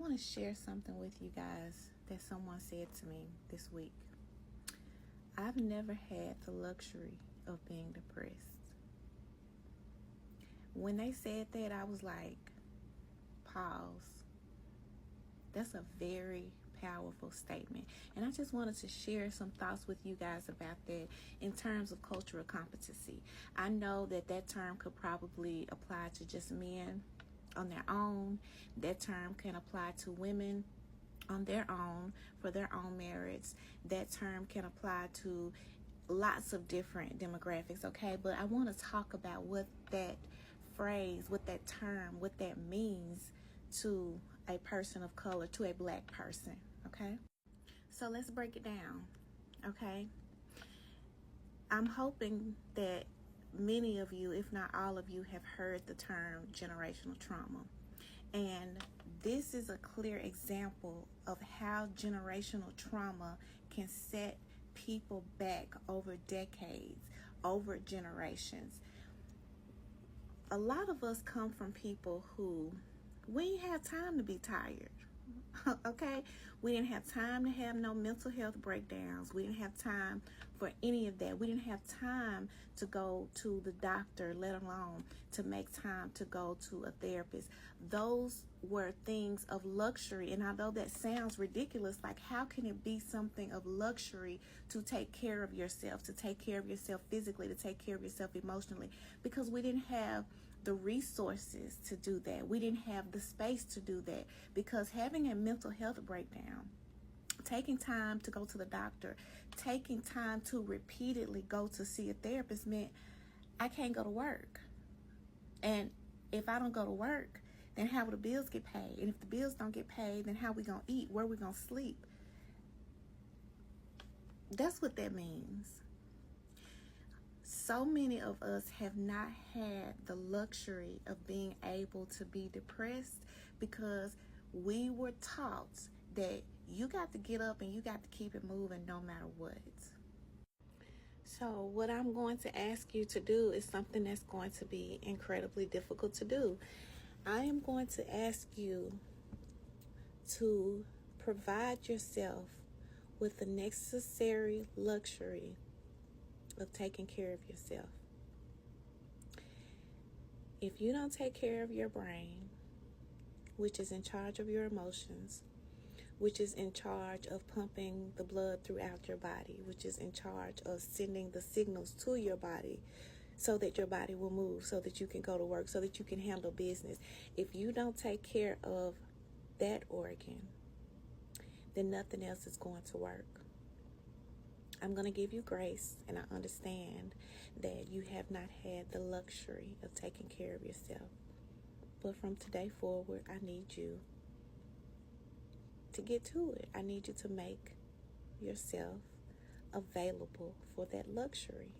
want to share something with you guys that someone said to me this week. I've never had the luxury of being depressed. When they said that, I was like, pause. That's a very powerful statement. And I just wanted to share some thoughts with you guys about that in terms of cultural competency. I know that term could probably apply to just men on their own. That term can apply to women on their own for their own merits. That term can apply to lots of different demographics, okay? But I want to talk about what that phrase, what that term, what that means to a person of color, to a black person, okay? So let's break it down, okay? I'm hoping that many of you, if not all of you, have heard the term generational trauma. And this is a clear example of how generational trauma can set people back over decades, over generations. A lot of us come from people who we didn't have time to be tired. Okay? We didn't have time to have no mental health breakdowns. We didn't have time for any of that. We didn't have time to go to the doctor, let alone to make time to go to a therapist. Those were things of luxury. And although that sounds ridiculous, like how can it be something of luxury to take care of yourself, to take care of yourself physically, to take care of yourself emotionally? Because we didn't have the resources to do that. We didn't have the space to do that, because having a mental health breakdown, taking time to go to the doctor, taking time to repeatedly go to see a therapist meant I can't go to work. And if I don't go to work, then how will the bills get paid? And if the bills don't get paid, then how we gonna eat? Where we gonna sleep? That's what that means. So many of us have not had the luxury of being able to be depressed because we were taught that you got to get up and you got to keep it moving no matter what. So what I'm going to ask you to do is something that's going to be incredibly difficult to do. I am going to ask you to provide yourself with the necessary luxury of taking care of yourself. If you don't take care of your brain, which is in charge of your emotions, which is in charge of pumping the blood throughout your body, which is in charge of sending the signals to your body so that your body will move, so that you can go to work, so that you can handle business. If you don't take care of that organ, then nothing else is going to work. I'm going to give you grace, and I understand that you have not had the luxury of taking care of yourself. But from today forward, I need you to get to it. I need you to make yourself available for that luxury.